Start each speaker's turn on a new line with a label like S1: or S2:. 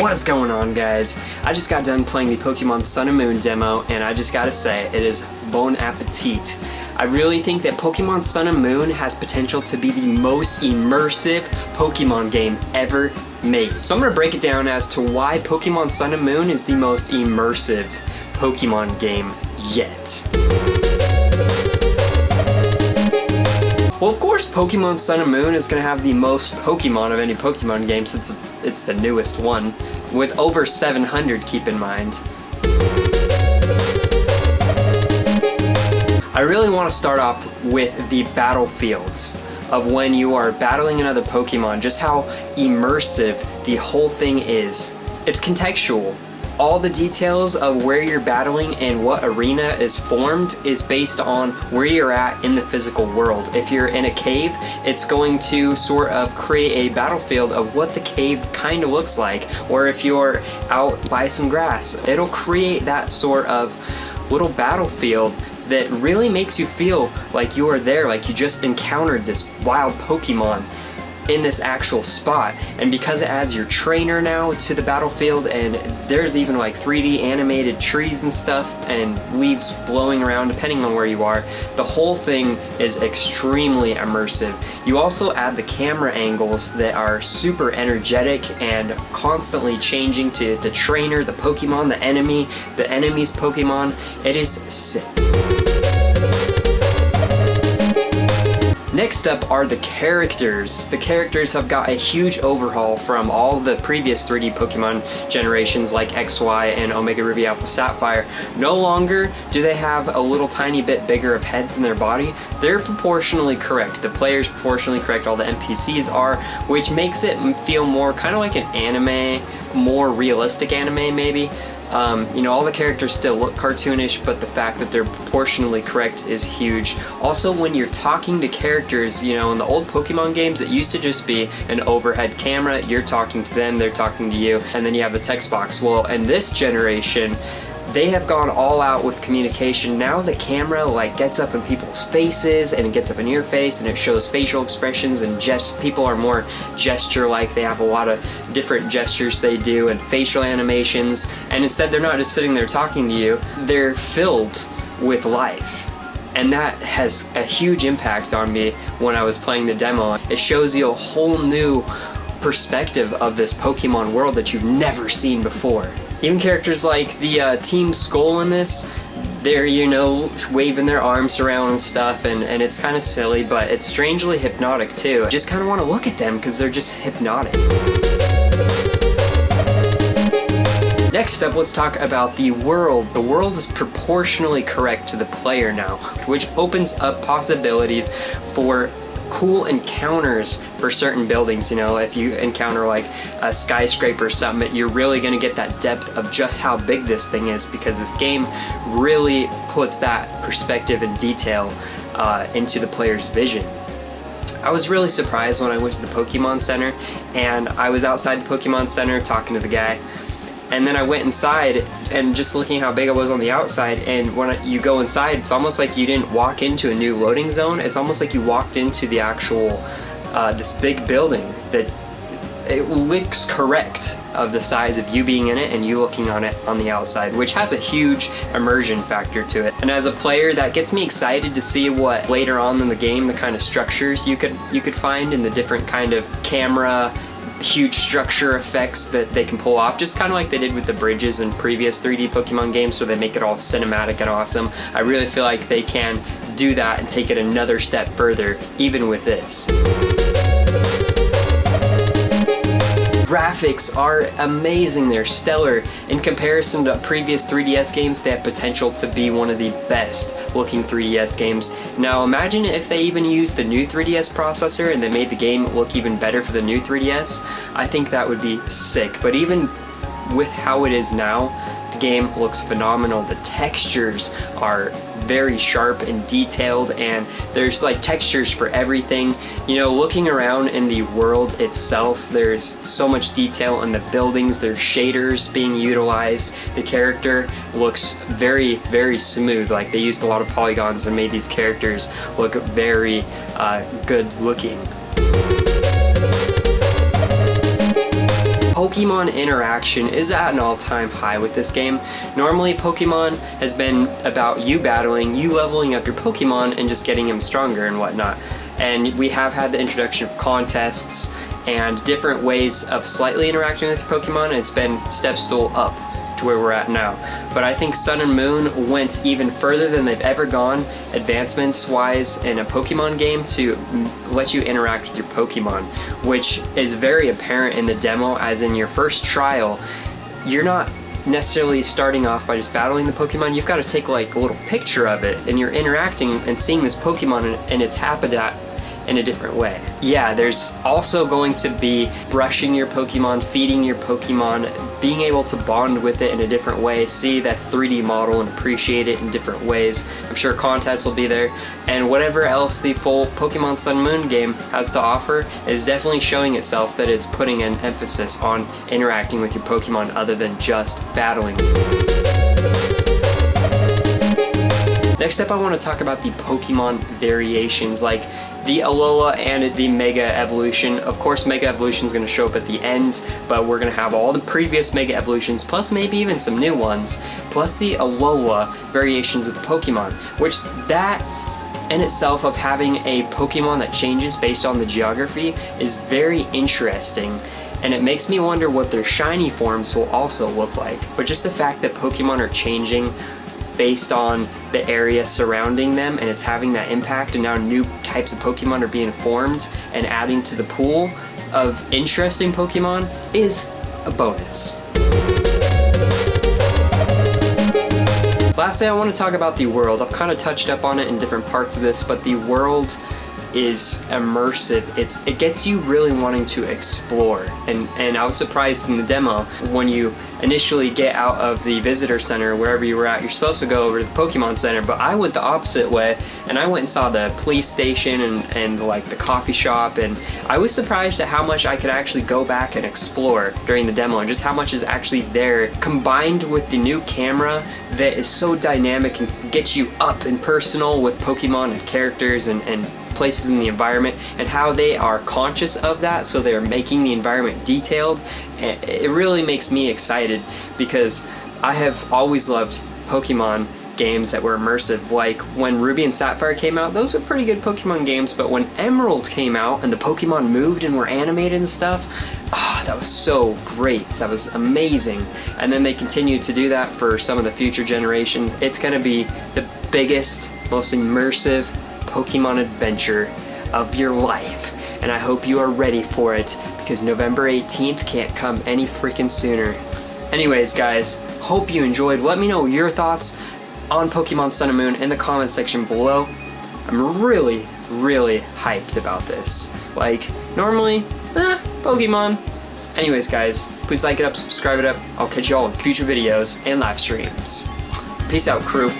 S1: What is going on, guys? I just got done playing the Pokemon Sun and Moon demo, and I just gotta say, it is bon appetit. I really think that Pokemon Sun and Moon has potential to be the most immersive Pokemon game ever made. So I'm gonna break it down as to why Pokemon Sun and Moon is the most immersive Pokemon game yet. Well, of course, Pokemon Sun and Moon is going to have the most Pokemon of any Pokemon game since it's the newest one, with over 700, keep in mind. I really want to start off with the battlefields of when you are battling another Pokemon, just how immersive the whole thing is. It's contextual. All the details of where you're battling and what arena is formed is based on where you're at in the physical world. If you're in a cave, it's going to sort of create a battlefield of what the cave kind of looks like. Or if you're out by some grass, it'll create that sort of little battlefield that really makes you feel like you are there, like you just encountered this wild Pokemon in this actual spot. And because it adds your trainer now to the battlefield, and there's even like 3D animated trees and stuff and leaves blowing around depending on where you are, the whole thing is extremely immersive. You also add the camera angles that are super energetic and constantly changing to the trainer, the Pokemon, the enemy's Pokemon. It is sick. Next up are the characters. The characters have got a huge overhaul from all the previous 3D Pokemon generations like XY and Omega Ruby Alpha Sapphire. No longer do they have a little tiny bit bigger of heads in their body. They're proportionally correct. The player's proportionally correct, all the NPCs are, which makes it feel more kind of like an anime, more realistic anime maybe. You know, all the characters still look cartoonish, but the fact that they're proportionally correct is huge. Also, when you're talking to characters, you know, in the old Pokemon games, it used to just be an overhead camera. You're talking to them, they're talking to you, and then you have the text box. Well, in this generation, they have gone all out with communication. Now the camera like gets up in people's faces, and it gets up in your face, and it shows facial expressions, and people are more gesture-like. They have a lot of different gestures they do and facial animations, and instead they're not just sitting there talking to you, they're filled with life. And that has a huge impact on me when I was playing the demo. It shows you a whole new perspective of this Pokemon world that you've never seen before. Even characters like the Team Skull in this, they're, you know, waving their arms around and stuff, and it's kind of silly, but it's strangely hypnotic too. I just kind of want to look at them because they're just hypnotic. Next up, let's talk about the world. The world is proportionally correct to the player now, which opens up possibilities for cool encounters for certain buildings. You know, if you encounter like a skyscraper or something, you're really going to get that depth of just how big this thing is, because this game really puts that perspective and detail into the player's vision. I was really surprised when I went to the Pokemon Center, and I was outside the Pokemon Center talking to the guy, and then I went inside and just looking how big I was on the outside, and when you go inside, it's almost like you didn't walk into a new loading zone. It's almost like you walked into the actual, this big building that it looks correct of the size of you being in it and you looking on it on the outside, which has a huge immersion factor to it. And as a player, that gets me excited to see what later on in the game, the kind of structures you could find in the different kind of camera, huge structure effects that they can pull off, just kind of like they did with the bridges in previous 3D Pokemon games where they make it all cinematic and awesome. I really feel like they can do that and take it another step further, even with this. Graphics are amazing, they're stellar. In comparison to previous 3DS games, they have potential to be one of the best looking 3DS games. Now imagine if they even used the new 3DS processor and they made the game look even better for the new 3DS. I think that would be sick. But even with how it is now, the game looks phenomenal. The textures are very sharp and detailed, and there's like textures for everything. You know, looking around in the world itself, there's so much detail in the buildings, there's shaders being utilized. The character looks very, very smooth. Like they used a lot of polygons and made these characters look very good looking. Pokemon interaction is at an all-time high with this game. Normally, Pokemon has been about you battling, you leveling up your Pokemon, and just getting them stronger and whatnot. And we have had the introduction of contests and different ways of slightly interacting with your Pokemon, and it's been step stool up to where we're at now. But I think Sun and Moon went even further than they've ever gone, advancements wise, in a Pokemon game to let you interact with your Pokemon, which is very apparent in the demo, as in your first trial, you're not necessarily starting off by just battling the Pokemon. You've got to take like a little picture of it, and you're interacting and seeing this Pokemon and its habitat in a different way. Yeah, there's also going to be brushing your Pokemon, feeding your Pokemon, being able to bond with it in a different way, see that 3D model and appreciate it in different ways. I'm sure contests will be there, and whatever else the full Pokemon Sun Moon game has to offer is definitely showing itself that it's putting an emphasis on interacting with your Pokemon other than just battling. Next up, I want to talk about the Pokemon variations, like the Alola and the Mega Evolution. Of course, Mega Evolution is going to show up at the end, but we're going to have all the previous Mega Evolutions, plus maybe even some new ones, plus the Alola variations of the Pokemon, which that in itself of having a Pokemon that changes based on the geography is very interesting. And it makes me wonder what their shiny forms will also look like. But just the fact that Pokemon are changing based on the area surrounding them, and it's having that impact, and now new types of Pokemon are being formed and adding to the pool of interesting Pokemon is a bonus. Lastly, I want to talk about the world. I've kind of touched up on it in different parts of this, but the world is immersive. It gets you really wanting to explore, and I was surprised in the demo when you initially get out of the visitor center, wherever you were at, you're supposed to go over to the Pokemon Center, but I went the opposite way, and I went and saw the police station and like the coffee shop, and I was surprised at how much I could actually go back and explore during the demo, and just how much is actually there, combined with the new camera that is so dynamic and gets you up and personal with Pokemon and characters and places in the environment, and how they are conscious of that, so they're making the environment detailed. It really makes me excited, because I have always loved Pokemon games that were immersive. Like when Ruby and Sapphire came out, those were pretty good Pokemon games, but when Emerald came out and the Pokemon moved and were animated and stuff, that was so great. That was amazing. And then they continue to do that for some of the future generations. It's gonna be the biggest, most immersive Pokemon adventure of your life, and I hope you are ready for it, because November 18th can't come any freaking sooner. Anyways, guys, hope you enjoyed. Let me know your thoughts on Pokemon Sun and Moon in the comment section below. I'm really, really hyped about this. Like, normally, Pokemon. Anyways, guys, please like it up, subscribe it up. I'll catch you all in future videos and live streams. Peace out, crew.